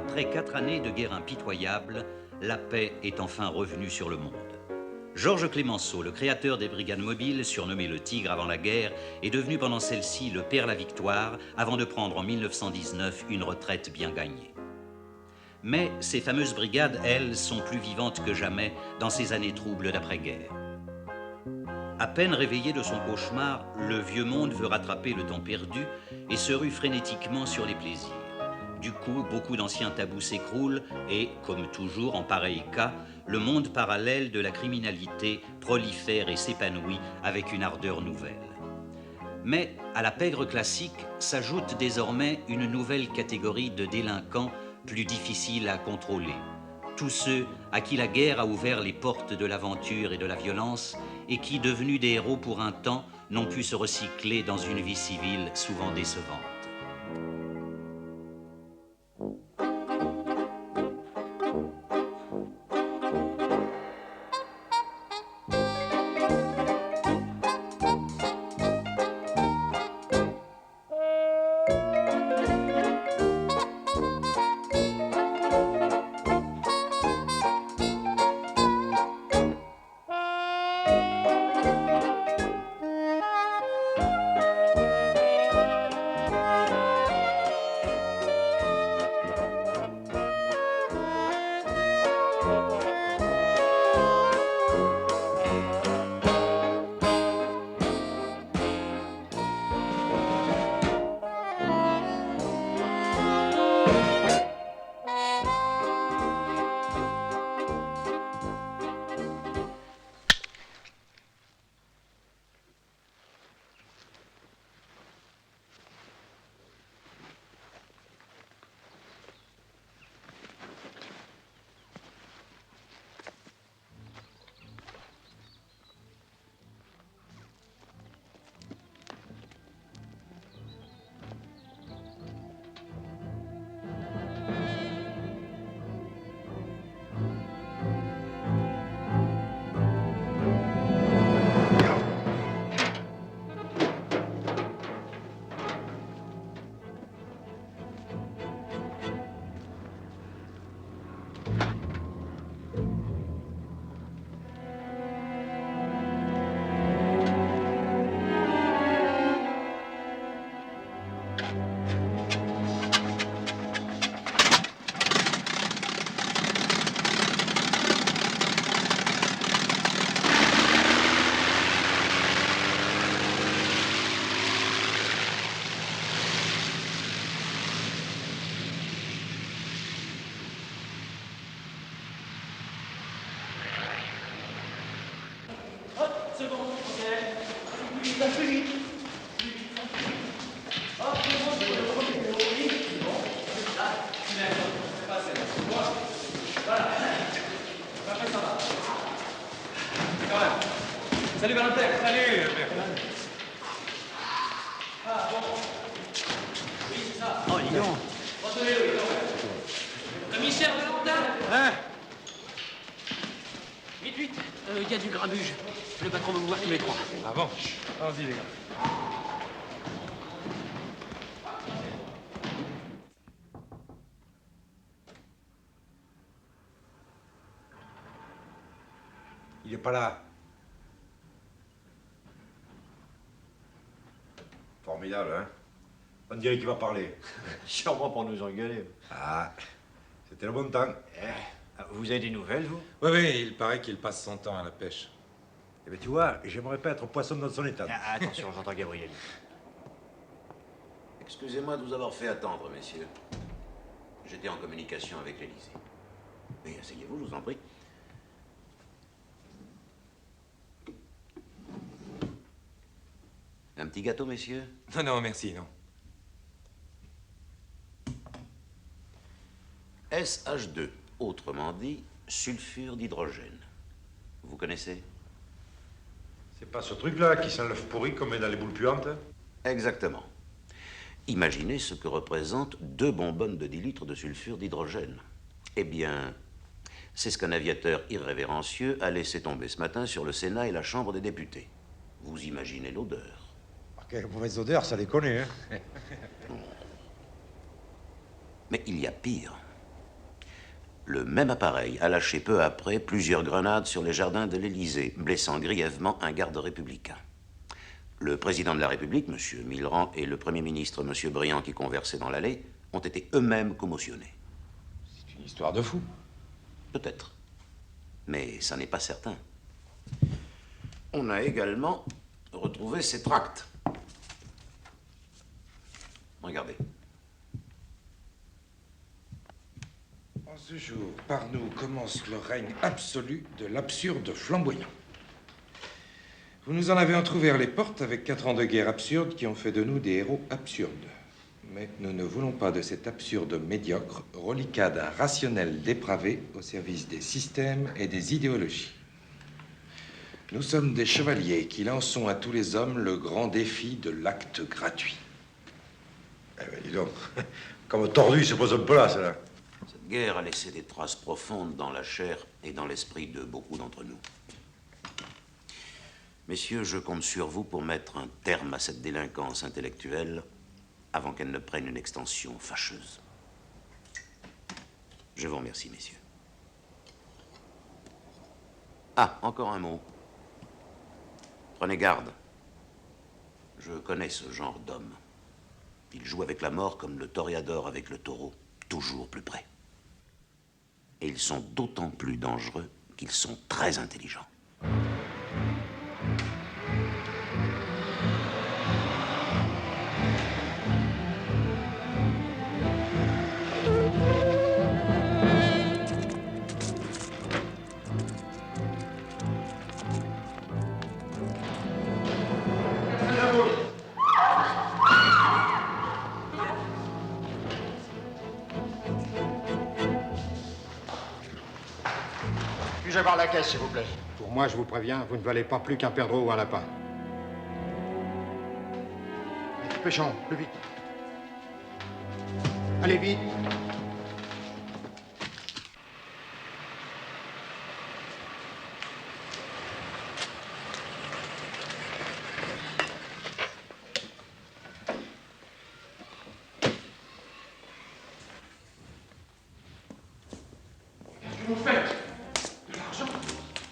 Après 4 années de guerre impitoyable, la paix est enfin revenue sur le monde. Georges Clemenceau, le créateur des brigades mobiles, surnommé le Tigre avant la guerre, est devenu pendant celle-ci le père la victoire, avant de prendre en 1919 une retraite bien gagnée. Mais ces fameuses brigades, elles, sont plus vivantes que jamais dans ces années troubles d'après-guerre. À peine réveillé de son cauchemar, le vieux monde veut rattraper le temps perdu et se rue frénétiquement sur les plaisirs. Du coup, beaucoup d'anciens tabous s'écroulent et, comme toujours en pareil cas, le monde parallèle de la criminalité prolifère et s'épanouit avec une ardeur nouvelle. Mais à la pègre classique s'ajoute désormais une nouvelle catégorie de délinquants plus difficiles à contrôler. Tous ceux à qui la guerre a ouvert les portes de l'aventure et de la violence et qui, devenus des héros pour un temps, n'ont pu se recycler dans une vie civile souvent décevante. Salut Valentin. Salut. Ah bon. Oui, c'est ça. Oh, dis donc. Retenez-le, dis donc. Commissaire Valentin. Hein? Vite, vite. Il y a du grabuge. Le patron veut vous voir tous les trois. Ah bon? Allons-y, les gars. Il est pas là. Formidable, hein? On dirait qu'il va parler. Sûrement pour nous engueuler. Ah, c'était le bon temps. Vous avez des nouvelles, vous? Oui, oui, il paraît qu'il passe son temps à la pêche. Eh bien, tu vois, j'aimerais pas être poisson dans son état. Attention, j'entends Gabriel. Excusez-moi de vous avoir fait attendre, messieurs. J'étais en communication avec l'Élysée. Mais asseyez-vous, je vous en prie. Un petit gâteau, messieurs? Non, non, merci, non. SH2, autrement dit, sulfure d'hydrogène. Vous connaissez? C'est pas ce truc-là qui sent l'œuf pourri comme est dans les boules puantes? Exactement. Imaginez ce que représentent 2 bonbonnes de 10 litres de sulfure d'hydrogène. Eh bien, c'est ce qu'un aviateur irrévérencieux a laissé tomber ce matin sur le Sénat et la Chambre des députés. Vous imaginez l'odeur. Ah, quelle mauvaise odeur, ça les connaît, hein? Mais il y a pire. Le même appareil a lâché peu après plusieurs grenades sur les jardins de l'Élysée, blessant grièvement un garde républicain. Le président de la République, M. Millerand, et le Premier ministre, M. Briand, qui conversaient dans l'allée, ont été eux-mêmes commotionnés. C'est une histoire de fou. Peut-être. Mais ça n'est pas certain. On a également retrouvé ces tracts. Regardez. En ce jour, par nous commence le règne absolu de l'absurde flamboyant. Vous nous en avez entrouvert les portes avec 4 ans de guerre absurde qui ont fait de nous des héros absurdes. Mais nous ne voulons pas de cet absurde médiocre, reliquat d'un rationnel dépravé au service des systèmes et des idéologies. Nous sommes des chevaliers qui lançons à tous les hommes le grand défi de l'acte gratuit. Eh ben, dis donc, comme tordu, il se pose un peu là, celle-là. Cette guerre a laissé des traces profondes dans la chair et dans l'esprit de beaucoup d'entre nous. Messieurs, je compte sur vous pour mettre un terme à cette délinquance intellectuelle avant qu'elle ne prenne une extension fâcheuse. Je vous remercie, messieurs. Ah, encore un mot. Prenez garde. Je connais ce genre d'homme. Il joue avec la mort comme le toréador avec le taureau, toujours plus près. Et ils sont d'autant plus dangereux qu'ils sont très intelligents. Puis-je avoir la caisse, s'il vous plaît? Pour moi, je vous préviens, vous ne valez pas plus qu'un perdreau ou un lapin. Allez, pêchons, plus vite. Allez, vite. Qu'est-ce que vous faites? De l'argent?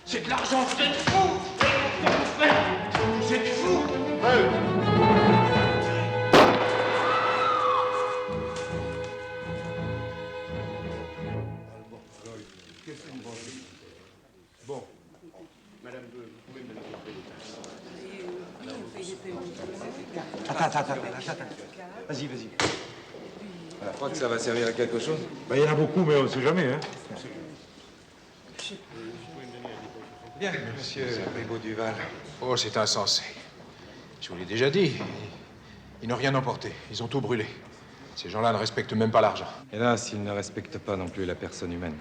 C'est de l'argent, vous êtes fous! Qu'est-ce que vous faites? Vous êtes fous! Attends. Vas-y. Je crois que ça va servir à quelque chose. Ben, il y en a beaucoup, mais on ne sait jamais, hein. Bien, monsieur Ribaud Duval. Oh, c'est insensé. Je vous l'ai déjà dit. Ils n'ont rien emporté. Ils ont tout brûlé. Ces gens-là ne respectent même pas l'argent. Hélas, ils ne respectent pas non plus la personne humaine.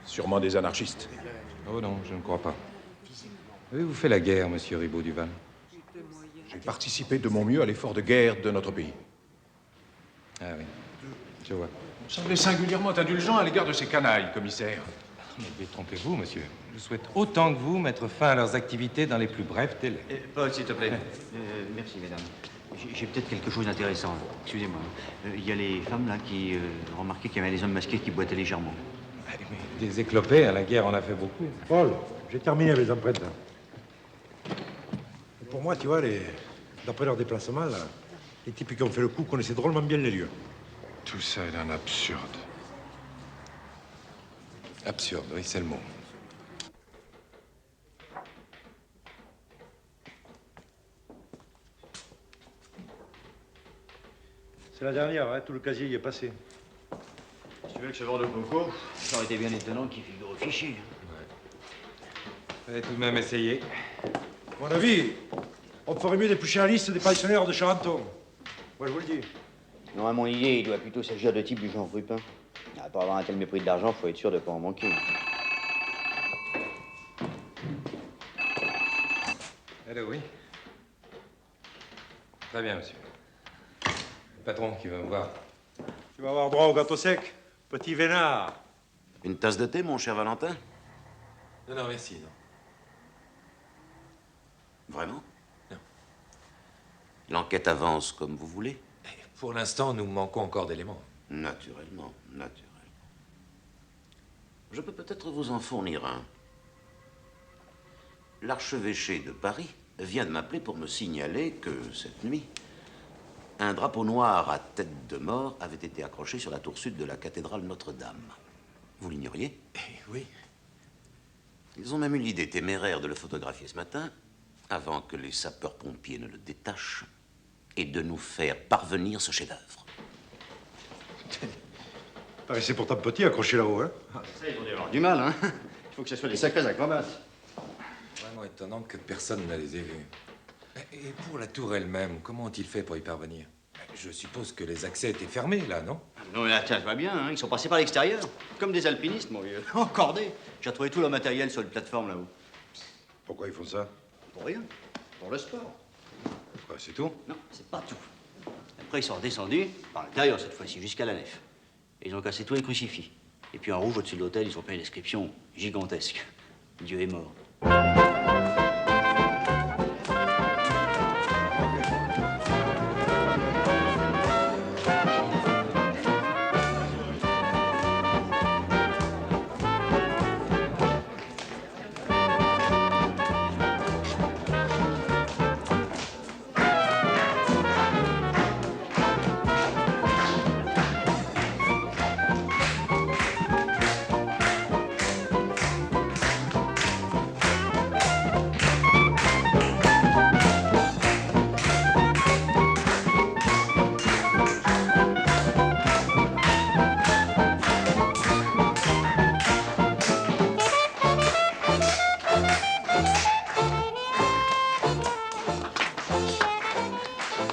Sûrement des anarchistes. Oh non, je ne crois pas. Avez-vous fait la guerre, monsieur Ribaud Duval? J'ai participé de mon mieux à l'effort de guerre de notre pays. Ah oui, je vois. Vous semblez singulièrement indulgent à l'égard de ces canailles, commissaire. Mais détrompez-vous, monsieur. Je souhaite autant que vous mettre fin à leurs activités dans les plus brefs délais. Paul, s'il te plaît. Merci, mesdames. J'ai peut-être quelque chose d'intéressant. Excusez-moi. Il y a les femmes, là, qui remarquaient qu'il y avait des hommes masqués qui boitaient légèrement. Mais des éclopés, à la guerre, on a fait beaucoup. Paul, j'ai terminé avec les empreintes. Pour moi, tu vois, d'après leur déplacement, là, les types qui ont fait le coup connaissaient drôlement bien les lieux. Tout ça est d'un absurde. Absurde, oui, c'est le mot. C'est la dernière, hein, tout le casier y est passé. Si tu veux que ce genre de concours, ça aurait été bien étonnant qu'il figure au fichier. Vous allez tout de même essayer. À mon avis, on ferait mieux d'éplucher la liste des pensionnaires de Charenton. Moi, je vous le dis. Non, à mon idée, il doit plutôt s'agir de types du genre Rupin. Pour avoir un tel mépris de l'argent, faut être sûr de pas en manquer. Allô, oui. Très bien, monsieur. Le patron qui veut me voir. Tu vas avoir droit au gâteau sec, petit vénard. Une tasse de thé, mon cher Valentin? Non, merci, non. Vraiment? Non. L'enquête avance comme vous voulez? Pour l'instant, nous manquons encore d'éléments. Naturellement. Je peux peut-être vous en fournir un. L'archevêché de Paris vient de m'appeler pour me signaler que, cette nuit, un drapeau noir à tête de mort avait été accroché sur la tour sud de la cathédrale Notre-Dame. Vous l'ignoriez? Oui. Ils ont même eu l'idée téméraire de le photographier ce matin, avant que les sapeurs-pompiers ne le détachent, et de nous faire parvenir ce chef-d'œuvre. Paraissez pourtant petit accroché là-haut, hein? Ça, ils vont y avoir du mal, hein. Il faut que ce soit des sacrés acrobates. Vraiment étonnant que personne ne les ait vus. Et pour la tour elle-même, comment ont-ils fait pour y parvenir? Je suppose que les accès étaient fermés, là, non? Non, mais là, tiens, ça va bien, hein. Ils sont passés par l'extérieur. Comme des alpinistes, mon vieux. Encordés. J'ai retrouvé tout leur matériel sur une plateforme là-haut. Pourquoi ils font ça? Pour rien. Pour le sport. Quoi, c'est tout? Non, c'est pas tout. Après, ils sont redescendus, par l'intérieur cette fois-ci, jusqu'à la nef. Et ils ont cassé tous les crucifix. Et puis en rouge, au-dessus de l'hôtel, ils ont fait une inscription gigantesque. Dieu est mort.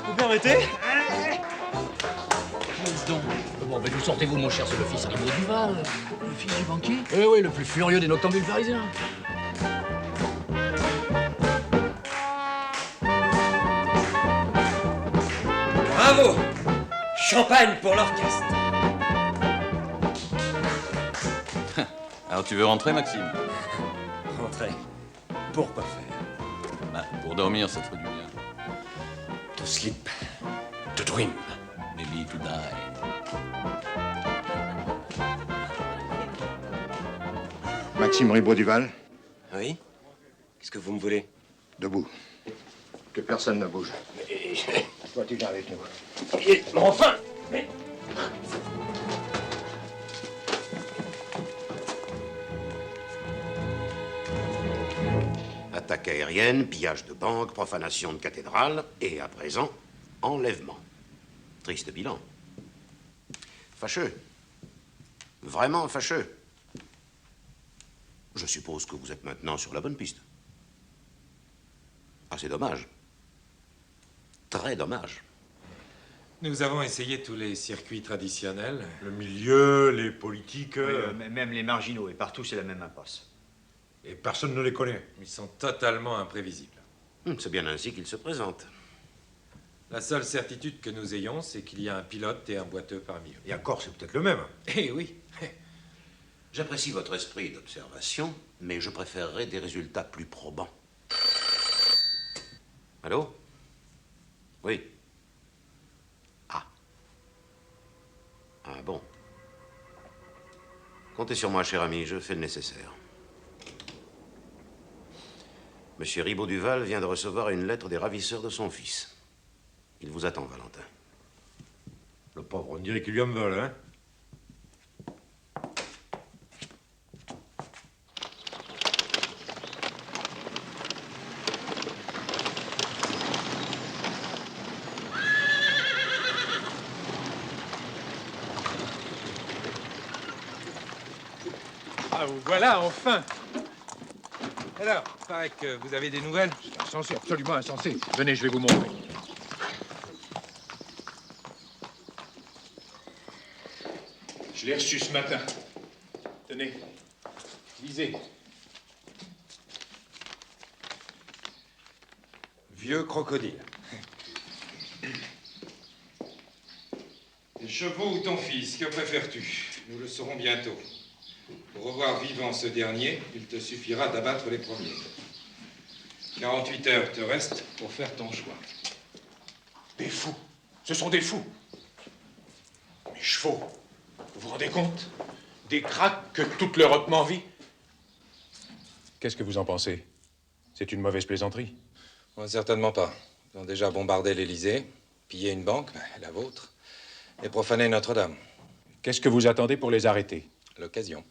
Vous permettez? Donc, bon, ben, d'où sortez-vous, mon cher, c'est le fils Ribaud Duval, le fils du banquier? Eh oui, le plus furieux des noctambules parisiens. Bravo! Champagne pour l'orchestre. Alors tu veux rentrer, Maxime? Rentrez. Pour quoi faire? Bah, pour dormir, ça te ferait du bien. To sleep. To dream. Maybe to die. Maxime Ribaud-Duval, Oui? Qu'est-ce que vous me voulez? debout. Que personne ne bouge. Toi, tu viens avec nous. Mais enfin! Mais... Attaque aérienne, pillage de banque, profanation de cathédrale, et à présent, enlèvement. Triste bilan. Fâcheux. Vraiment fâcheux. Je suppose que vous êtes maintenant sur la bonne piste. Ah, c'est dommage. Très dommage. Nous avons essayé tous les circuits traditionnels. Le milieu, les politiques... Même les marginaux, et partout, c'est la même impasse. Et personne ne les connaît. Ils sont totalement imprévisibles. C'est bien ainsi qu'il se présente. La seule certitude que nous ayons, c'est qu'il y a un pilote et un boiteux parmi eux. Et encore, c'est peut-être le même. Eh oui. J'apprécie votre esprit d'observation, mais je préférerais des résultats plus probants. Allô? Oui. Ah. Ah bon. Comptez sur moi, cher ami, je fais le nécessaire. Monsieur Ribaud-Duval vient de recevoir une lettre des ravisseurs de son fils. Il vous attend, Valentin. Le pauvre, on dirait qu'ils lui en veulent, hein? Ah, vous voilà, enfin. Alors, paraît que vous avez des nouvelles? C'est insensé, absolument insensé. Venez, je vais vous montrer. Je l'ai reçu ce matin. Tenez, lisez. Vieux crocodile. Les chevaux ou ton fils, que préfères-tu? Nous le saurons bientôt. Pour revoir vivant ce dernier, il te suffira d'abattre les premiers. 48 heures te restent pour faire ton choix. Des fous. Ce sont des fous. Mes chevaux. Vous vous rendez compte? Des cracks que toute l'Europe m'envie? Qu'est-ce que vous en pensez? C'est une mauvaise plaisanterie? Moi, certainement pas. Ils ont déjà bombardé l'Élysée, pillé une banque, la vôtre, et profané Notre-Dame. Qu'est-ce que vous attendez pour les arrêter? L'occasion.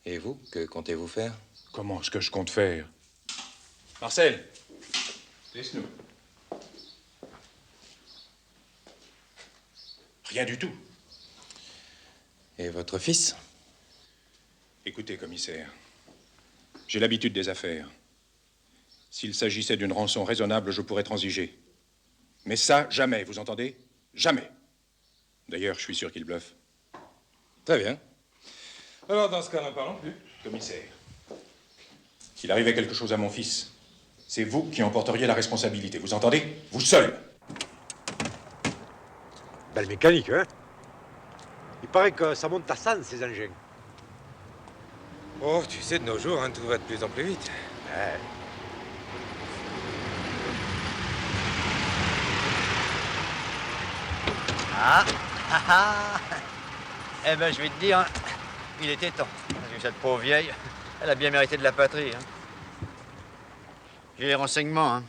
Et vous, que comptez-vous faire? Comment ce que je compte faire? Marcel, laisse-nous. Rien du tout. Et votre fils? Écoutez, commissaire, j'ai l'habitude des affaires. S'il s'agissait d'une rançon raisonnable, je pourrais transiger. Mais ça, jamais, vous entendez? Jamais. D'ailleurs, je suis sûr qu'il bluffe. Très bien. Alors, dans ce cas, n'en parlons plus. Commissaire, s'il arrivait quelque chose à mon fils, c'est vous qui en porteriez la responsabilité. Vous entendez? Vous seul. Belle mécanique, hein? Il paraît que ça monte à 100, ces engins. Oh, tu sais, de nos jours, hein, tout va de plus en plus vite. Ouais. Eh ben, je vais te dire, hein, il était temps. Parce que cette pauvre vieille, elle a bien mérité de la patrie. Hein. J'ai les renseignements. Hein.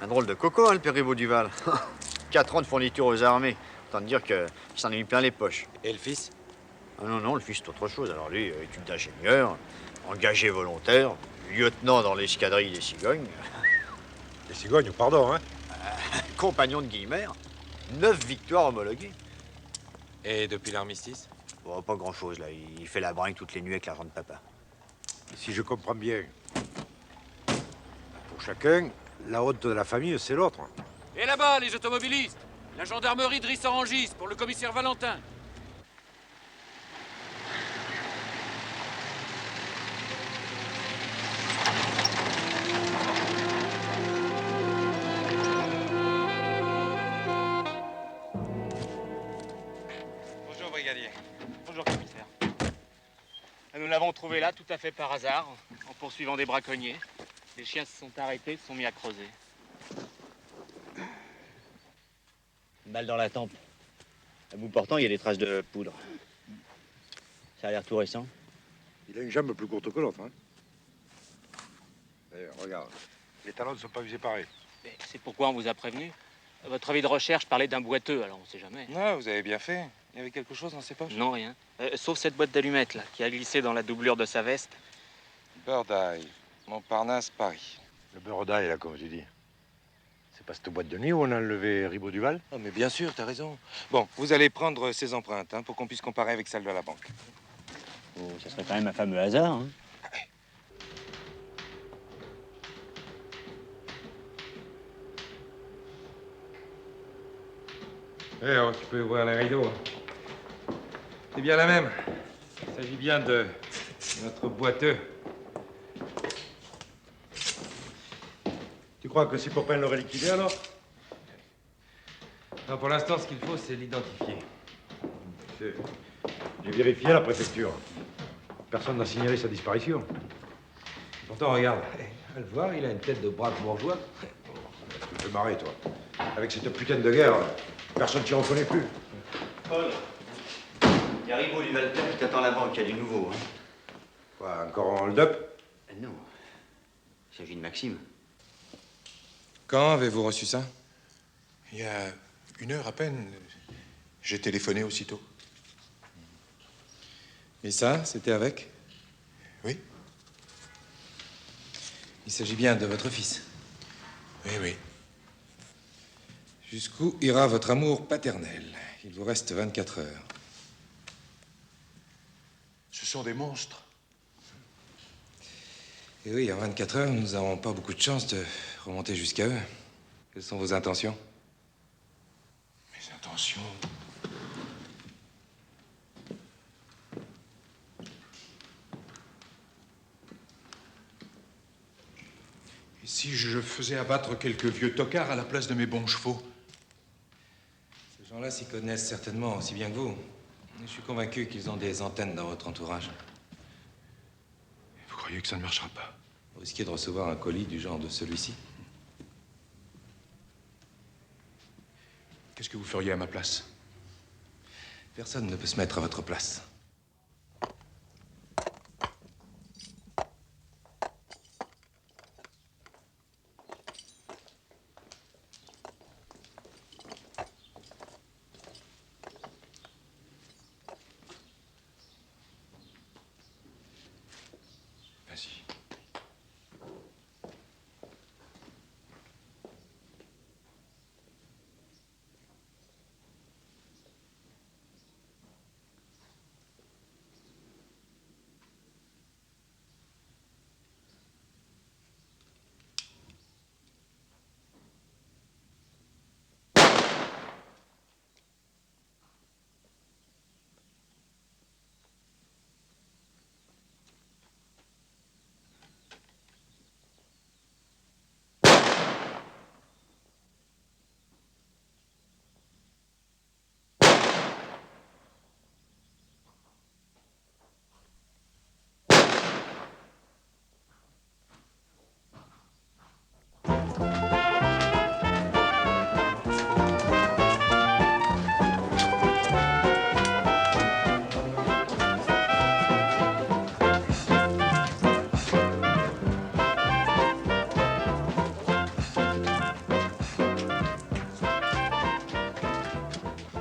Un drôle de coco, hein, le père Ribaud-Duval. 4 ans de fourniture aux armées. Autant te dire qu'il s'en est mis plein les poches. Et le fils? Ah non, non, le fils, c'est autre chose. Alors lui, études d'ingénieur, engagé volontaire, lieutenant dans l'escadrille des cigognes. Les cigognes, pardon, hein? Compagnon de Guillemère. 9 victoires homologuées. Et depuis l'armistice? Bon, pas grand-chose, là. Il fait la bringue toutes les nuits avec l'argent de papa. Si je comprends bien, pour chacun, la honte de la famille, c'est l'autre. Et là-bas, les automobilistes! La gendarmerie de Rissorangis pour le commissaire Valentin. Bonjour, brigadier. Bonjour, commissaire. Nous l'avons trouvé là, tout à fait par hasard, en poursuivant des braconniers. Les chiens se sont arrêtés, se sont mis à creuser. Une balle dans la tempe. À bout portant, il y a des traces de poudre. Ça a l'air tout récent. Il a une jambe plus courte que l'autre, hein? D'ailleurs, regarde, les talons ne sont pas usés pareil. Mais c'est pourquoi on vous a prévenu. Votre avis de recherche parlait d'un boiteux, alors on sait jamais. Non, vous avez bien fait. Il y avait quelque chose dans ses poches? Non, rien. Sauf cette boîte d'allumettes, là, qui a glissé dans la doublure de sa veste. Bird Eye, Montparnasse, Paris. Le beurre d'ail, là, comme tu dis. C'est pas cette boîte de nuit où on a enlevé Ribaud-Duval? Oh, mais bien sûr, t'as raison. Bon, vous allez prendre ces empreintes, hein, pour qu'on puisse comparer avec celles de la banque. Oh, ça serait quand même un fameux hasard, hein. Eh, oh, tu peux ouvrir les rideaux. Hein. C'est bien la même. Il s'agit bien de notre boiteux. Tu crois que si Popin l'aurait liquidé, alors? Non, pour l'instant, ce qu'il faut, c'est l'identifier. J'ai vérifié à la préfecture. Personne n'a signalé sa disparition. Pourtant, regarde, à le voir, il a une tête de brave bourgeois. Tu me fais marrer, toi. Avec cette putain de guerre, personne ne t'y reconnaît plus. Paul, il y a Ribaud-Duval qui t'attend à la banque, il y a du nouveau, hein. Quoi, encore en hold-up? Non, il s'agit de Maxime. Quand avez-vous reçu ça? Il y a 1 heure à peine, j'ai téléphoné aussitôt. Et ça, c'était avec? Oui, Il s'agit bien de votre fils. oui, oui. Jusqu'où ira votre amour paternel? Il vous reste 24 heures. Ce sont des monstres. Et oui, en 24 heures, nous n'avons pas beaucoup de chance de remonter jusqu'à eux. Quelles sont vos intentions? Mes intentions... Et si je faisais abattre quelques vieux tocards à la place de mes bons chevaux? Ces gens-là s'y connaissent certainement aussi bien que vous. Je suis convaincu qu'ils ont des antennes dans votre entourage. Vous croyez que ça ne marchera pas? Vous risquez de recevoir un colis du genre de celui-ci. Qu'est-ce que vous feriez à ma place? Personne ne peut se mettre à votre place. Vas-y.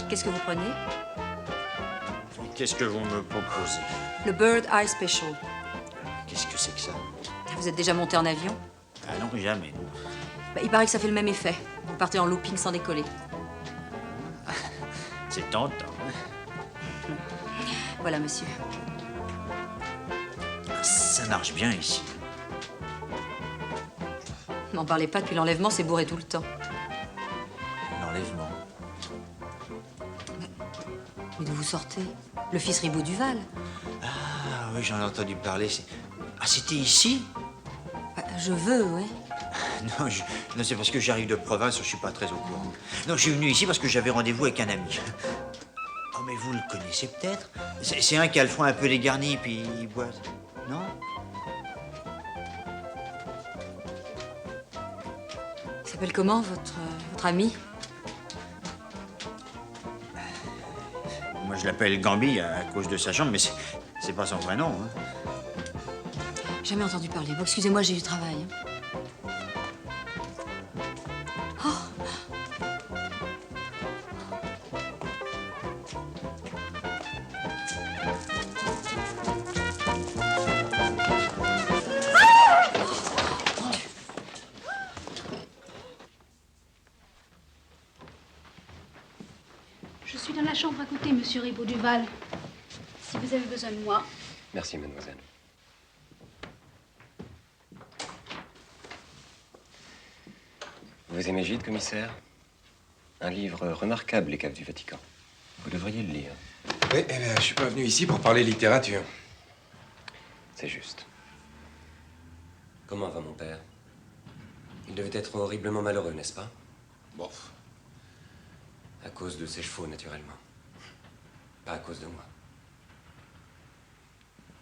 Qu'est-ce que vous prenez? Qu'est-ce que vous me proposez? Le Bird Eye Special. Qu'est-ce que c'est que ça? Vous êtes déjà monté en avion? Ah non, jamais, non. Bah, il paraît que ça fait le même effet. Vous partez en looping sans décoller. C'est tentant, hein? Voilà, monsieur. Ça marche bien ici. N'en parlez pas, depuis l'enlèvement, c'est bourré tout le temps. L'enlèvement. Mais d'où vous sortez? Le fils Ribot Duval. Ah oui, j'en ai entendu parler. Ah, c'était ici? Bah, je veux, oui. Non, non, c'est parce que j'arrive de province, je suis pas très au courant. Non, je suis venu ici parce que j'avais rendez-vous avec un ami. Oh, mais vous le connaissez peut-être? C'est un qui a le front un peu dégarni, puis il boit. Non? Il s'appelle comment, votre ami? Moi, je l'appelle Gambi à cause de sa jambe, mais c'est pas son vrai nom, hein. Jamais entendu parler. Bon, excusez-moi, j'ai du travail. Je suis dans la chambre à côté, monsieur Ribot Duval. Si vous avez besoin de moi. Merci, mademoiselle. Vous aimez Gide, commissaire? Un livre remarquable, Les Caves du Vatican. Vous devriez le lire. Oui, eh bien, je suis pas venu ici pour parler littérature. C'est juste. Comment va mon père? Il devait être horriblement malheureux, n'est-ce pas? Bof. À cause de ses chevaux, naturellement. Pas à cause de moi.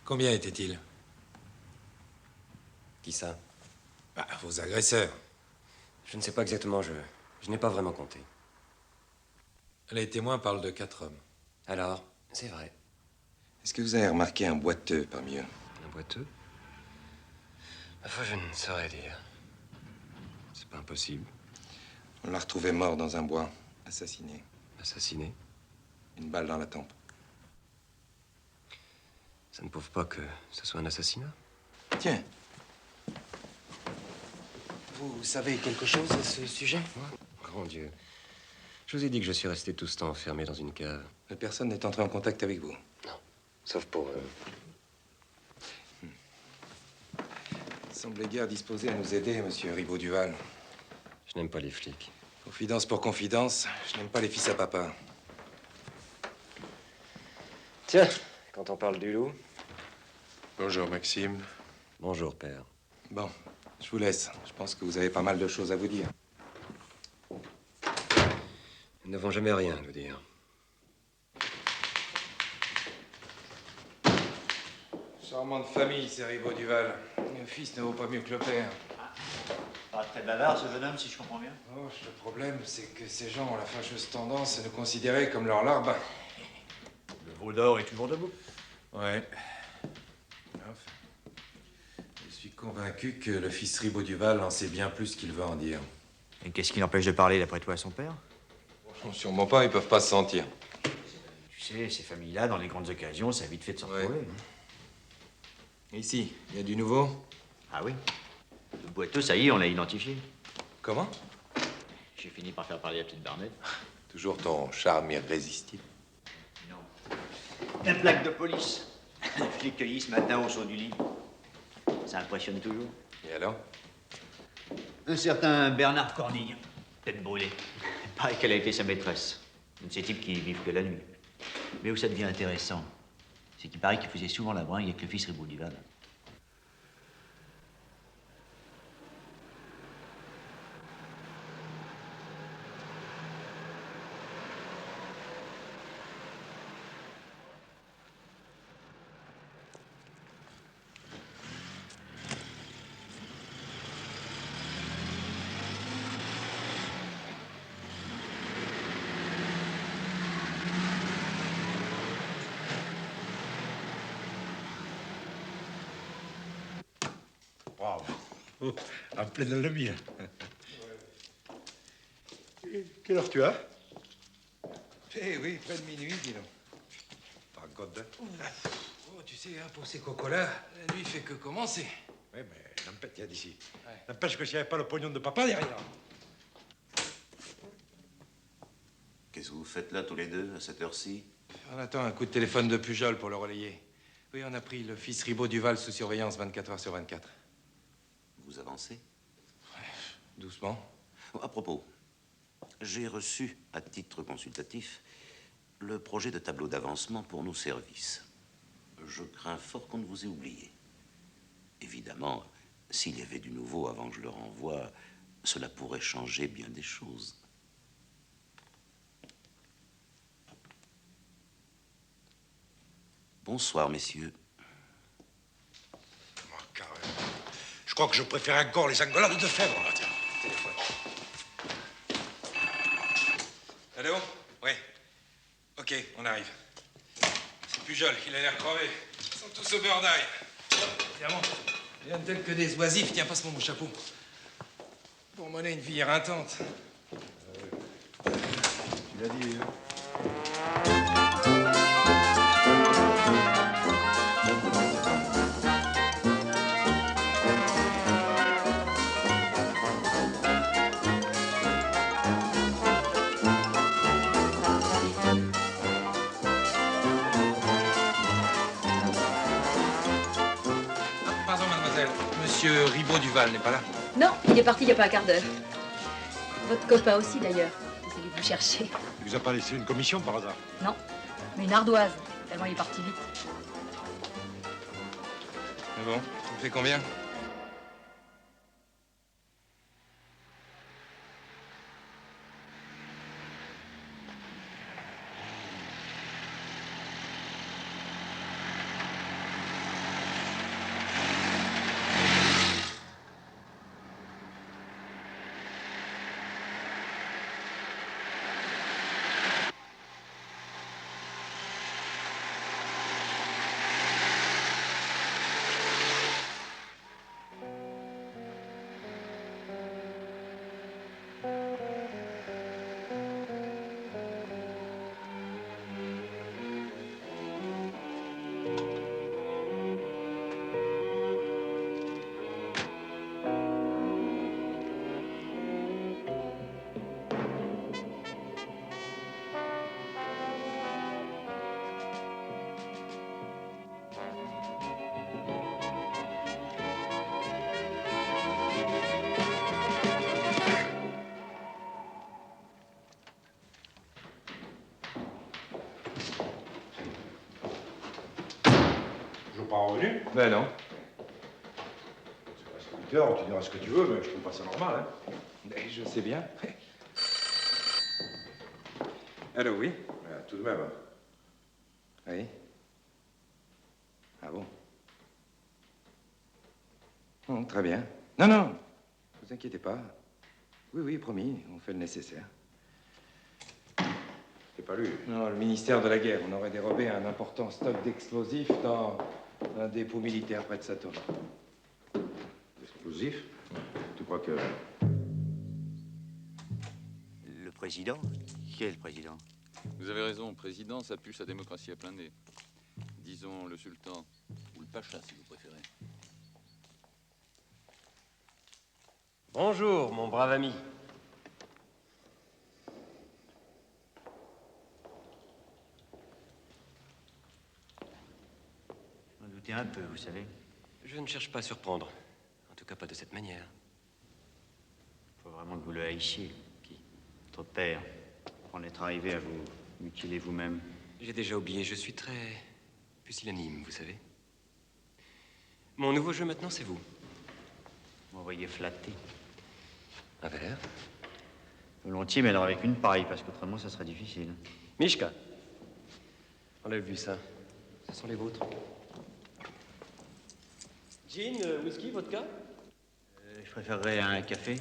Combien était-il? Qui ça? Bah, vos agresseurs. Je ne sais pas exactement, je n'ai pas vraiment compté. Les témoins parlent de 4 hommes. Alors, c'est vrai. Est-ce que vous avez remarqué un boiteux parmi eux? Un boiteux? Ma foi, je ne saurais dire. C'est pas impossible. On l'a retrouvé mort dans un bois, assassiné. Assassiné? Une balle dans la tempe. Ça ne prouve pas que ce soit un assassinat. Tiens. Vous savez quelque chose à ce sujet? Grand Dieu. Je vous ai dit que je suis resté tout ce temps enfermé dans une cave. Personne n'est entré en contact avec vous? Non. Sauf pour eux. Il semblait guère disposé à nous aider, monsieur Ribot Duval. Je n'aime pas les flics. Confidence pour confidence, je n'aime pas les fils à papa. Tiens, quand on parle du loup... Bonjour, Maxime. Bonjour, père. Bon, je vous laisse. Je pense que vous avez pas mal de choses à vous dire. Nous n'avons jamais rien à nous dire. Charmante famille, c'est Ribot Duval. Le fils ne vaut pas mieux que le père. Pas très bavard, ce jeune homme, si je comprends bien. Oh, le problème, c'est que ces gens ont la fâcheuse tendance à nous considérer comme leur larbin. Le veau d'or est toujours debout. Ouais. Je suis convaincu que le fils Ribot Duval en sait bien plus qu'il veut en dire. Et qu'est-ce qui l'empêche de parler, d'après toi, à son père? Sûrement pas, ils peuvent pas se sentir. Tu sais, ces familles-là, dans les grandes occasions, ça a vite fait de se retrouver. Ici, il y a du nouveau? Ah oui. Le boiteux, ça y est, on l'a identifié. Comment? J'ai fini par faire parler la petite Barnett. Toujours ton charme irrésistible. Non. La plaque de police. Je l'ai cueillie ce matin au saut du lit. Ça impressionne toujours. Et alors? Un certain Bernard Cornille, tête brûlée. Il paraît qu'elle a été sa maîtresse. Un de ces types qui vivent que la nuit. Mais où ça devient intéressant, c'est qu'il paraît qu'il faisait souvent la bringue avec le fils Ribot Duval. Oh, en plein dans le mille. Quelle heure tu as? Eh oui, près de minuit, dis donc. Par contre. Oh, tu sais, hein, pour ces cocos-là, la nuit fait que commencer. Oui, mais n'empêche, il y a d'ici. N'empêche que s'il n'y avait pas le pognon de papa derrière. Qu'est-ce que vous faites là, tous les deux, à cette heure-ci? On attend un coup de téléphone de Pujol pour le relayer. Oui, on a pris le fils Ribot Duval sous surveillance 24 heures sur 24. Vous avancez? Ouais, doucement. Oh, à propos, j'ai reçu, à titre consultatif, le projet de tableau d'avancement pour nos services. Je crains fort qu'on ne vous ait oublié. Évidemment, s'il y avait du nouveau avant que je le renvoie, cela pourrait changer bien des choses. Bonsoir, messieurs. Oh, carrément. Je crois que je préfère encore les engueulades de fèvre, là, tiens. Téléphone. Allô? Oui. Ok, on arrive. C'est Pujol, il a l'air crevé. Ils sont tous au beurre d'ail. Tiens, bon. Rien de tel que des oisifs. Tiens, passe-moi mon chapeau. Pour monnaie, une fille éreintante. Tu l'as dit, hein? Pardon, mademoiselle. Monsieur Ribot Duval n'est pas là? Non, il est parti il n'y a pas un quart d'heure. Votre copain aussi, d'ailleurs. Il s'est dû vous chercher. Il vous a pas laissé une commission, par hasard? Non, mais une ardoise, tellement il est parti vite. Mais bon, ça me fait combien? Toujours pas revenu? Ben non. C'est presque 8 heures, tu diras ce que tu veux, mais je trouve pas ça normal, hein? Mais je sais bien. Allô, oui? Tout de même. Oui. Ah bon? Très bien. Non, non, ne vous inquiétez pas. Oui, oui, promis, on fait le nécessaire. C'est pas lui. Non, le ministère de la Guerre. On aurait dérobé un important stock d'explosifs dans un dépôt militaire près de Saturne. Explosif? Tu crois que... Le président? Quel président? Vous avez raison, président, ça pue sa démocratie à plein nez. Disons le sultan ou le Pacha, si vous préférez. Bonjour, mon brave ami. Je m'en doutais un peu, vous savez. Je ne cherche pas à surprendre. En tout cas, pas de cette manière. Faut vraiment que vous le haïssiez. Qui? Votre père. Pour en être arrivé à vous mutiler vous-même. J'ai déjà oublié, je suis très pusillanime, vous savez. Mon nouveau jeu maintenant, c'est vous. Vous m'envoyez flatter. Un verre? Volontiers, mais alors avec une paille, parce qu'autrement, ça serait difficile. Mishka, enlève vu ça. Ce sont les vôtres. Gin, whisky, vodka? Je préférerais un café.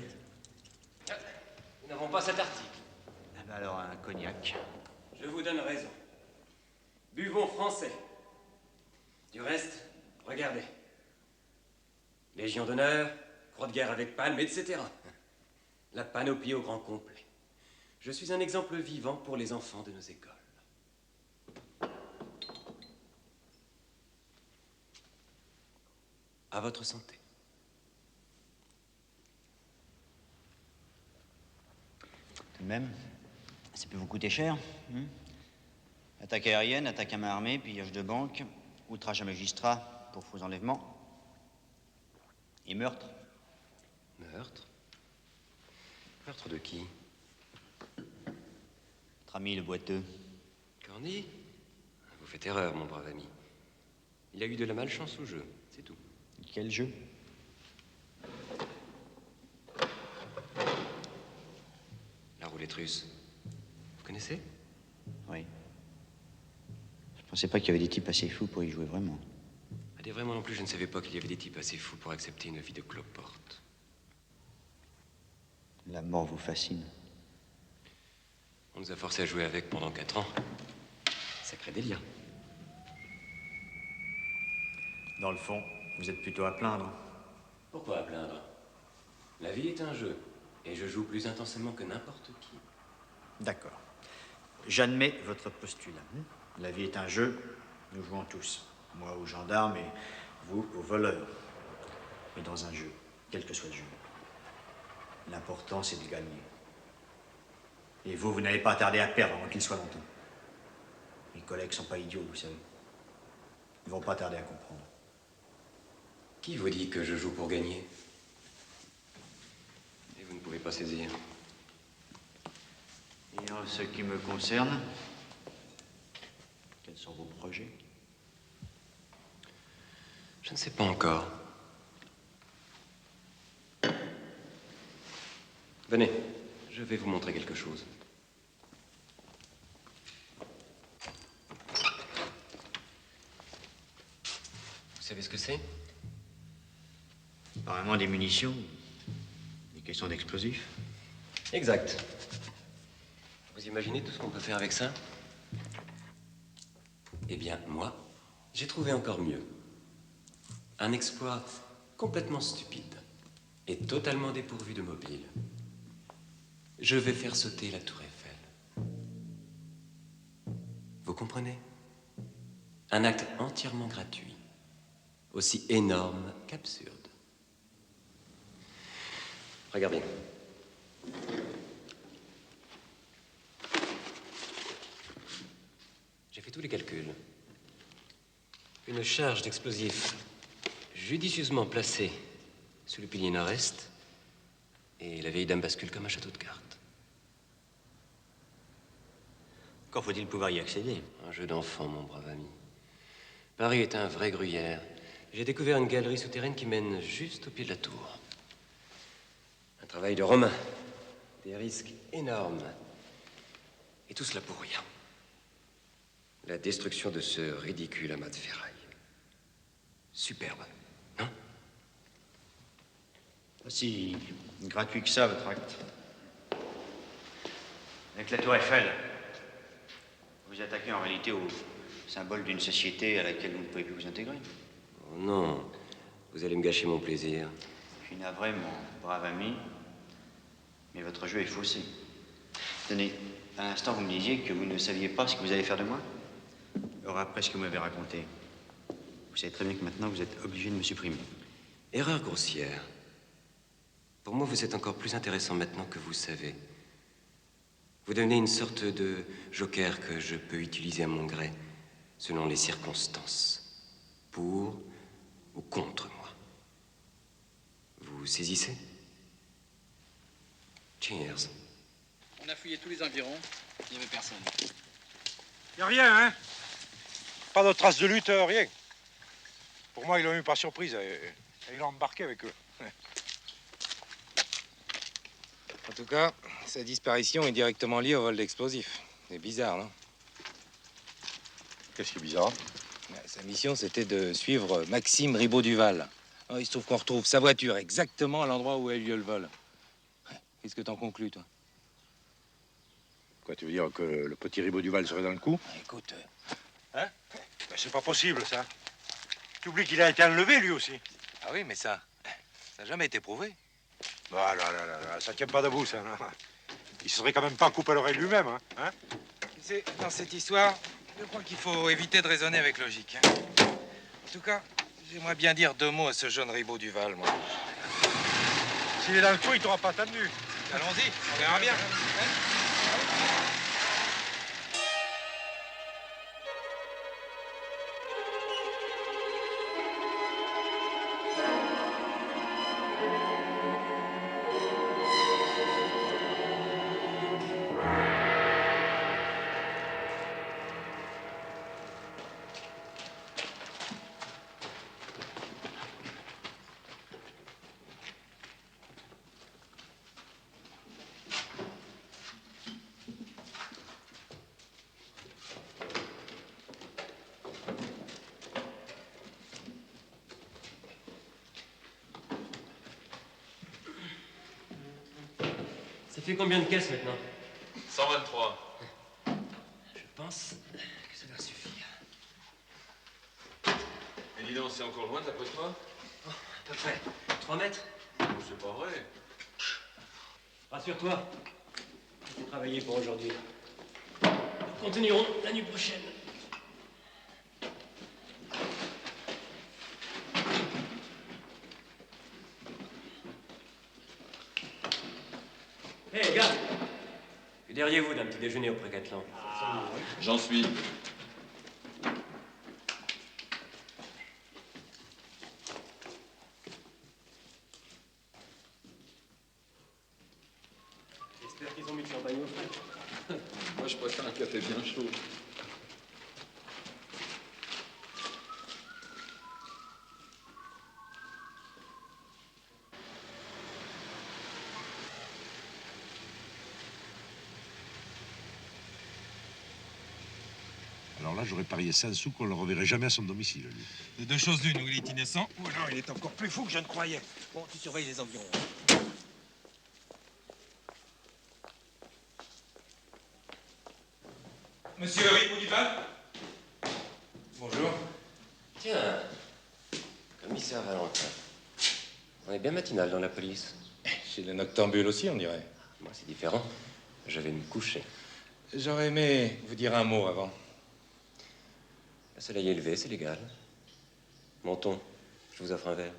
Nous n'avons pas cet article. Eh ben alors un cognac. Je vous donne raison. Buvons français. Du reste, regardez. Légion d'honneur, croix de guerre avec palme, etc. La panoplie au grand complet. Je suis un exemple vivant pour les enfants de nos écoles. À votre santé. Tout de même, ça peut vous coûter cher. Attaque aérienne, attaque à main armée, pillage de banque, outrage à magistrat pour faux enlèvements et meurtre. Meurtre? Meurtre de qui? Votre ami le boiteux. Corny? Vous faites erreur, mon brave ami. Il a eu de la malchance au jeu, c'est tout. Quel jeu? La roulette russe. Vous connaissez? Oui. Je pensais pas qu'il y avait des types assez fous pour y jouer vraiment. À dire vraiment non plus, je ne savais pas qu'il y avait des types assez fous pour accepter une vie de cloporte. La mort vous fascine. On nous a forcés à jouer avec pendant 4 ans. Sacré délire. Dans le fond, vous êtes plutôt à plaindre. Pourquoi à plaindre? La vie est un jeu, et je joue plus intensément que n'importe qui. D'accord. J'admets votre postulat. La vie est un jeu, nous jouons tous. Moi aux gendarmes et vous aux voleurs. Mais dans un jeu, quel que soit le jeu, l'important c'est de gagner. Et vous n'allez pas tarder à perdre avant qu'il soit longtemps. Mes collègues sont pas idiots, vous savez. Ils vont pas tarder à comprendre. Qui vous dit que je joue pour gagner? Et vous ne pouvez pas saisir. Et en ce qui me concerne, quels sont vos projets? Je ne sais pas encore. Venez, je vais vous montrer quelque chose. Vous savez ce que c'est? Apparemment des munitions, des caissons d'explosifs. Exact. Vous imaginez tout ce qu'on peut faire avec ça? Eh bien, moi, j'ai trouvé encore mieux. Un exploit complètement stupide et totalement dépourvu de mobile. Je vais faire sauter la tour Eiffel. Vous comprenez? Un acte entièrement gratuit, aussi énorme qu'absurde. Regardez. J'ai fait tous les calculs. Une charge d'explosifs judicieusement placée sous le pilier nord-est et la vieille dame bascule comme un château de cartes. Quand faut-il pouvoir y accéder? Un jeu d'enfant, mon brave ami. Paris est un vrai gruyère. J'ai découvert une galerie souterraine qui mène juste au pied de la tour. Un travail de Romain. Des risques énormes. Et tout cela pour rien. La destruction de ce ridicule amas de ferraille. Superbe, non? Si gratuit que ça, votre acte. Avec la tour Eiffel, vous attaquez en réalité au symbole d'une société à laquelle vous ne pouvez plus vous intégrer. Oh non, vous allez me gâcher mon plaisir. Je suis navré, mon brave ami, mais votre jeu est faussé. Tenez, à l'instant, vous me disiez que vous ne saviez pas ce que vous allez faire de moi. Or, après ce que vous m'avez raconté, Vous savez très bien que maintenant, vous êtes obligé de me supprimer. Erreur grossière. Pour moi, vous êtes encore plus intéressant maintenant que vous savez. Vous devenez une sorte de joker que je peux utiliser à mon gré, selon les circonstances. Pour ou contre moi. Vous saisissez? Cheers. On a fouillé tous les environs, il n'y avait personne. Y a rien, hein? Pas de traces de lutte, rien. Pour moi, ils l'ont eu par surprise. Et ils l'ont embarqué avec eux. En tout cas, sa disparition est directement liée au vol d'explosifs. C'est bizarre, non? Qu'est-ce qui est bizarre? Sa mission, c'était de suivre Maxime Ribaud-Duval. Il se trouve qu'on retrouve sa voiture exactement à l'endroit où a eu lieu le vol. Qu'est-ce que t'en conclus, toi? Quoi, tu veux dire que le petit Ribaud-Duval serait dans le coup? Écoute... Hein? Ben, c'est pas possible, ça. Tu oublies qu'il a été enlevé, lui aussi. Ah oui, mais ça n'a jamais été prouvé. Ah là, ça tient pas debout, ça. Non. Il se serait quand même pas coupé l'oreille lui-même, hein? Tu sais, dans cette histoire, je crois qu'il faut éviter de raisonner avec logique. En tout cas, j'aimerais bien dire 2 mots à ce jeune Ribaud-Duval, moi. S'il est dans le coup, il t'aura pas attendu. Allons-y, on verra bien. Ça fait combien de caisses maintenant? 123. Je pense que ça doit suffire. Et dis donc, c'est encore loin d'après toi? À peu près 3 mètres. C'est pas vrai. Rassure-toi, j'ai travaillé pour aujourd'hui. Nous continuerons la nuit prochaine. Hé, hey, gars! Que diriez-vous d'un petit déjeuner au Pré-Catlan? J'en suis. J'espère qu'ils ont mis le champagne au frais. Moi, je préfère un café bien chaud. Alors là, j'aurais parié 100 sous qu'on ne le reverrait jamais à son domicile, lui. De 2 choses l'une, ou il est innocent, Ou alors, il est encore plus fou que je ne croyais. bon, tu surveilles les environs. Monsieur Ribaud-Duval? Bonjour. Tiens, commissaire Valentin. On est bien matinal dans la police. Chez les noctambules aussi, on dirait. Moi, c'est différent. Je vais me coucher. J'aurais aimé vous dire un mot avant. Le soleil est levé, c'est légal. Montons, je vous offre un verre.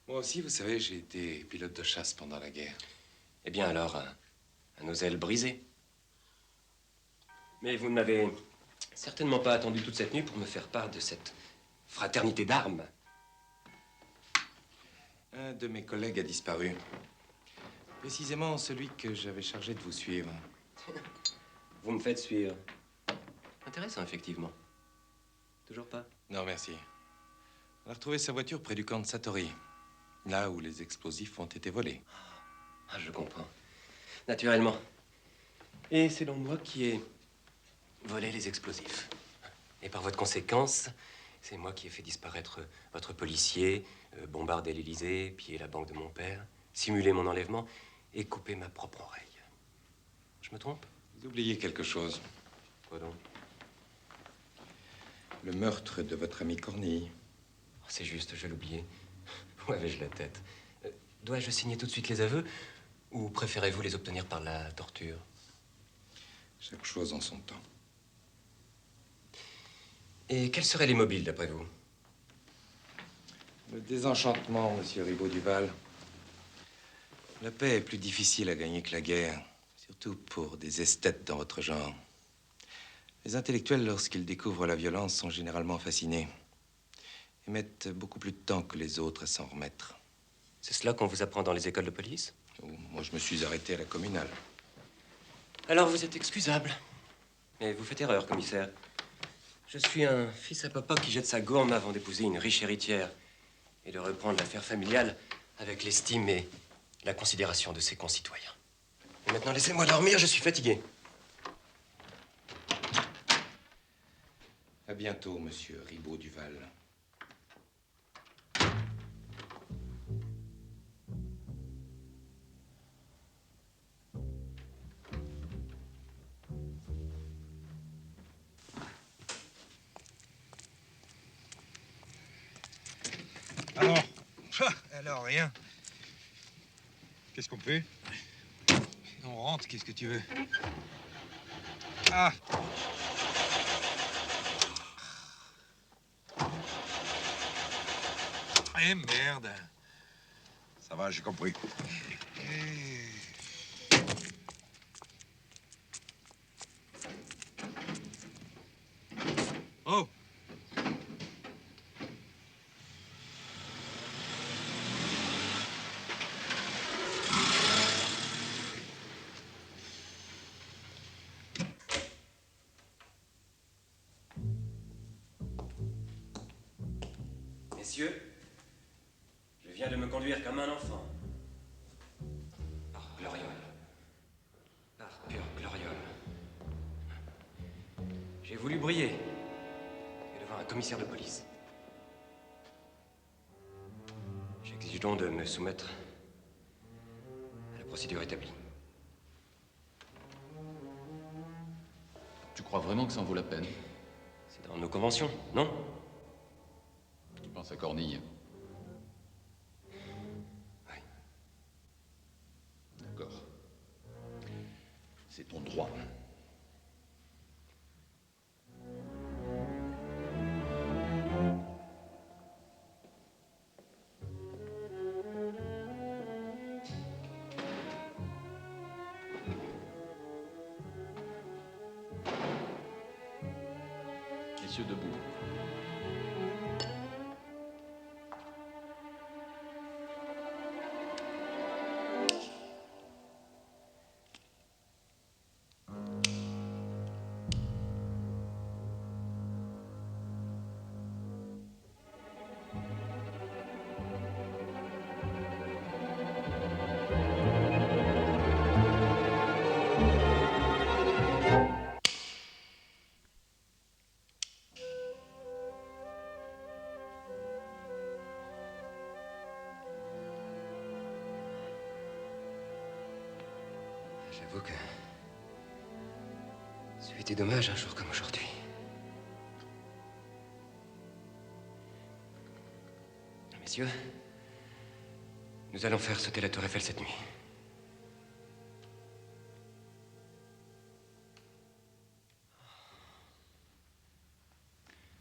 Moi aussi, vous savez, j'ai été pilote de chasse pendant la guerre. Eh bien alors, à nos ailes brisées. Mais vous ne m'avez certainement pas attendu toute cette nuit pour me faire part de cette fraternité d'armes. Un de mes collègues a disparu. Précisément celui que j'avais chargé de vous suivre. Vous me faites suivre. Intéressant, effectivement. Toujours pas? Non, merci. On a retrouvé sa voiture près du camp de Satori, là où les explosifs ont été volés. Ah, je comprends. Naturellement. Et c'est donc moi qui ai volé les explosifs. Et par votre conséquence, c'est moi qui ai fait disparaître votre policier, bombardé l'Élysée, pillé la banque de mon père, simulé mon enlèvement et coupé ma propre oreille. Je me trompe? Vous oubliez quelque chose. Quoi donc? Le meurtre de votre ami Cornille. Oh, c'est juste, je l'oubliais. Où avais-je la tête? Dois-je signer tout de suite les aveux ou préférez-vous les obtenir par la torture? Chaque chose en son temps. Et quels seraient les mobiles, d'après vous? Le désenchantement, monsieur Ribaud-Duval. La paix est plus difficile à gagner que la guerre, surtout pour des esthètes dans votre genre. Les intellectuels, lorsqu'ils découvrent la violence, sont généralement fascinés et mettent beaucoup plus de temps que les autres à s'en remettre. C'est cela qu'on vous apprend dans les écoles de police? Oh, moi, je me suis arrêté à la communale. Alors vous êtes excusable. Mais vous faites erreur, commissaire. Je suis un fils à papa qui jette sa gourme avant d'épouser une riche héritière et de reprendre l'affaire familiale avec l'estime et la considération de ses concitoyens. Et maintenant, laissez-moi dormir, je suis fatigué. À bientôt, monsieur Ribaud-Duval. Alors, rien. Qu'est-ce qu'on fait? On rentre, qu'est-ce que tu veux? Ah! Eh merde! Ça va, j'ai compris. Oh! Messieurs, je viens de me conduire comme un enfant. Par gloriole. Par pure gloriole. J'ai voulu briller. Et devant un commissaire de police. J'exige donc de me soumettre à la procédure établie. Tu crois vraiment que ça en vaut la peine? C'est dans nos conventions, non? Tu penses à Cornille? Oui. D'accord. C'est ton droit. Messieurs, debout. J'avoue que ça a été dommage un jour comme aujourd'hui. Messieurs, nous allons faire sauter la tour Eiffel cette nuit.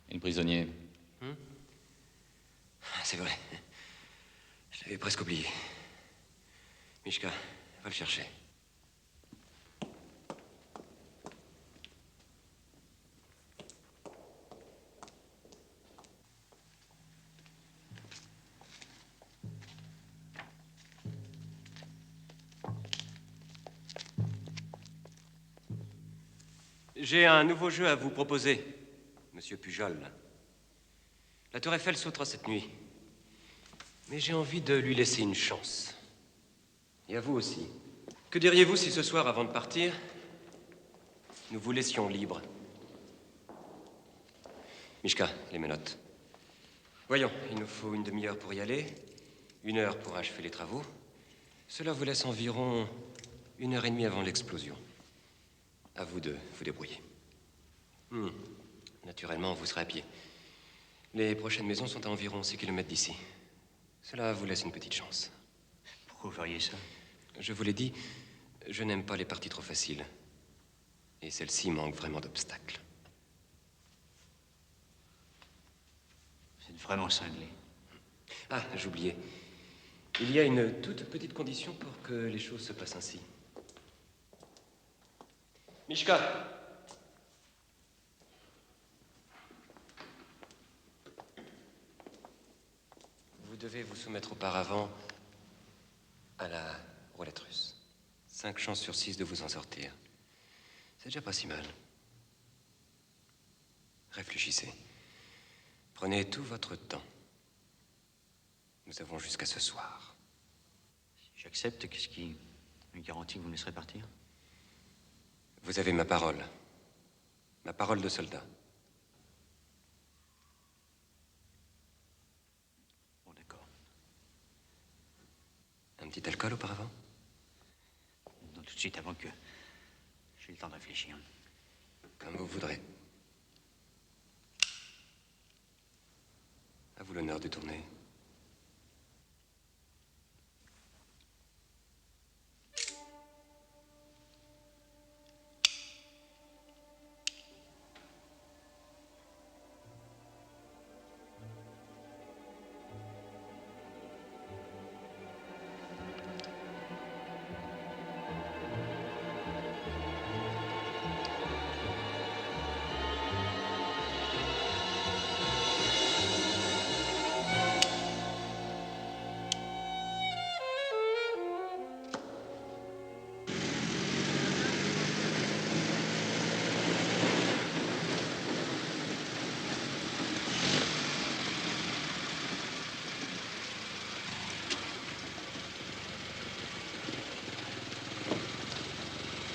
Et le prisonnier? C'est vrai. Je l'avais presque oublié. Mishka, va le chercher. J'ai un nouveau jeu à vous proposer, monsieur Pujol. La tour Eiffel sautera cette nuit. Mais j'ai envie de lui laisser une chance. Et à vous aussi. Que diriez-vous si ce soir, avant de partir, nous vous laissions libre? Mishka, les menottes. Voyons, il nous faut une demi-heure pour y aller, 1 heure pour achever les travaux. Cela vous laisse environ 1h30 avant l'explosion. À vous de vous débrouiller. Naturellement, vous serez à pied. Les prochaines maisons sont à environ 6 km d'ici. Cela vous laisse une petite chance. Pourquoi vous feriez ça? Je vous l'ai dit, je n'aime pas les parties trop faciles. Et celle-ci manque vraiment d'obstacles. C'est vraiment cinglé. Ah, j'oubliais. Il y a une toute petite condition pour que les choses se passent ainsi. Mishka! Vous devez vous soumettre auparavant à la roulette russe. 5 chances sur 6 de vous en sortir. C'est déjà pas si mal. Réfléchissez. Prenez tout votre temps. Nous avons jusqu'à ce soir. Si j'accepte, qu'est-ce qui me garantit que vous me laisserez partir? Vous avez ma parole. Ma parole de soldat. Bon, d'accord. Un petit alcool auparavant? Non, tout de suite, avant que j'ai le temps de réfléchir. Comme vous voudrez. À vous l'honneur de tourner.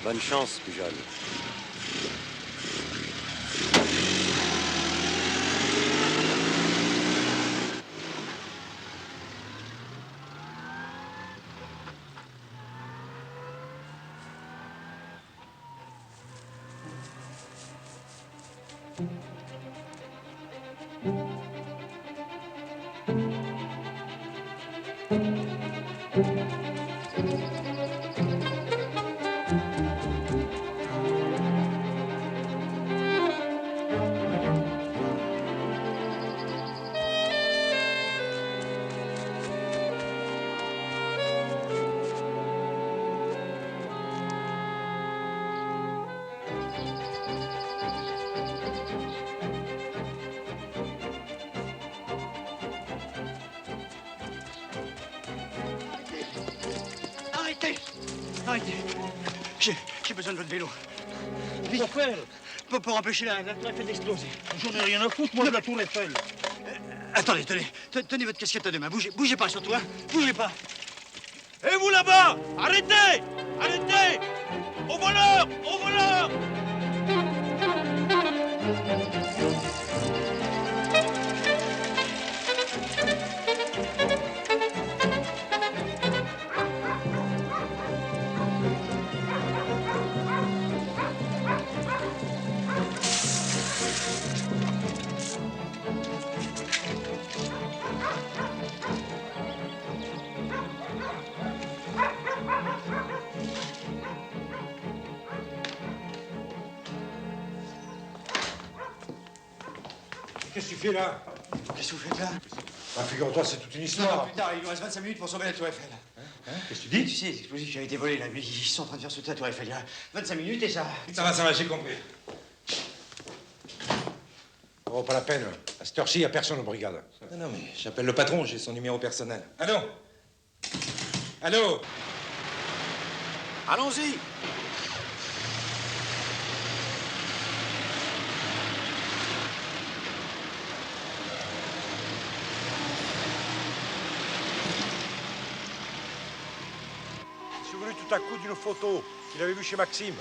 Bonne chance, Pujol. Arrêtez! Arrêtez! J'ai besoin de votre vélo. Vite. Pour faire? Pour empêcher la tour Eiffel d'exploser. J'en ai rien à foutre, moi, de la tour Eiffel. Attendez, tenez votre casquette à deux mains. Bougez pas surtout, hein. Bougez pas. Et vous là-bas, arrêtez! Arrêtez! Au voleur! Au voleur! Qu'est-ce que tu fais là? Qu'est-ce que vous faites là? Bah, figure-toi, c'est toute une Non, histoire. plus tard, il nous reste 25 minutes pour sauver la tour Eiffel. Qu'est-ce que tu dis? Tu sais, les explosifs qui a été volé là, ils sont en train de faire sauter la tour Eiffel. Il y a 25 minutes et ça... Ça va, j'ai compris. Oh, pas la peine. À cette heure-ci, il n'y a personne aux brigades. Non, mais j'appelle le patron, j'ai son numéro personnel. Allô? Allô? Allons-y! J'ai voulu tout à coup d'une photo qu'il avait vue chez Maxime.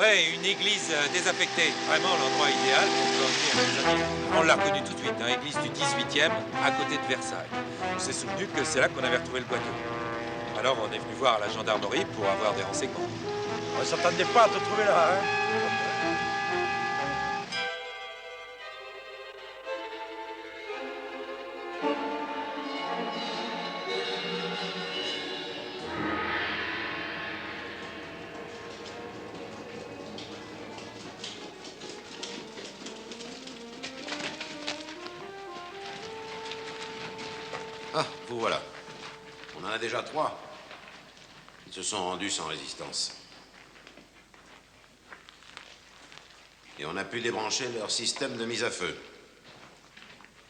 Ouais, une église désaffectée. Vraiment l'endroit idéal pour convier à nos amis. On l'a reconnu tout de suite, hein, église du 18e, à côté de Versailles. On s'est souvenu que c'est là qu'on avait retrouvé le boyau. Alors on est venu voir la gendarmerie pour avoir des renseignements. On ne s'attendait pas à te trouver là, hein? en a déjà 3. Ils se sont rendus sans résistance. Et on a pu débrancher leur système de mise à feu.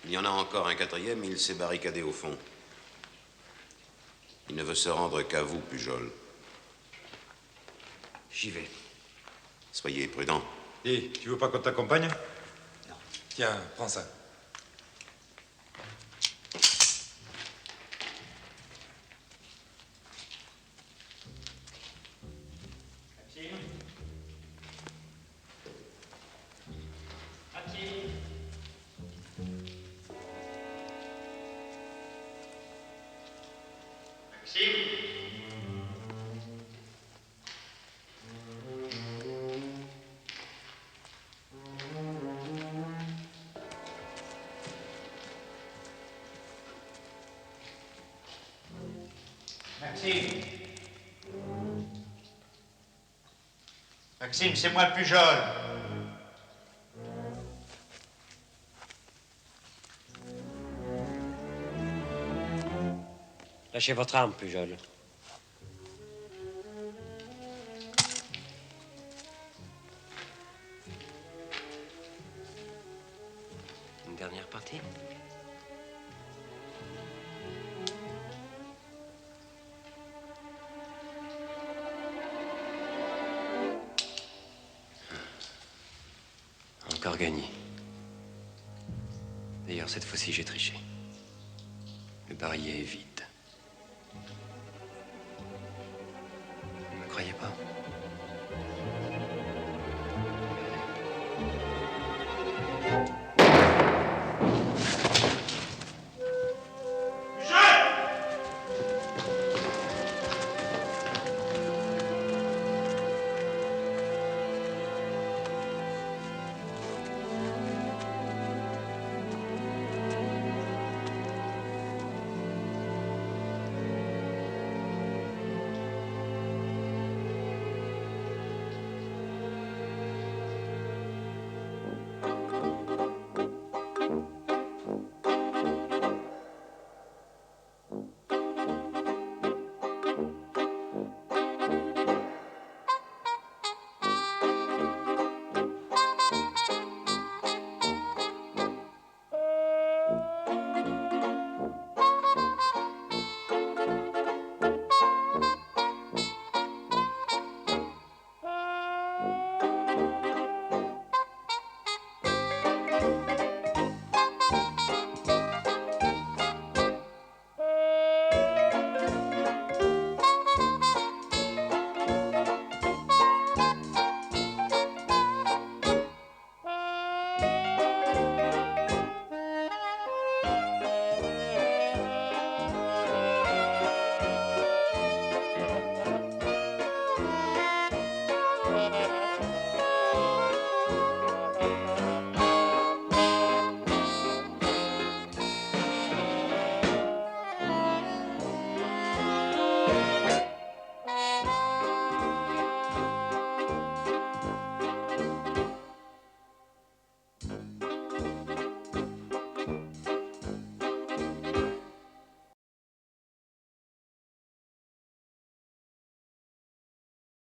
Il y en a encore un 4e, il s'est barricadé au fond. Il ne veut se rendre qu'à vous, Pujol. J'y vais. Soyez prudent. Et tu veux pas qu'on t'accompagne? Non. Tiens, prends ça. Maxime. Maxime, c'est moi Pujol. Lâchez votre arme, Pujol. Une dernière partie? Encore gagné. D'ailleurs, cette fois-ci, j'ai triché. Le barillet est vide. Vous ne me croyez pas?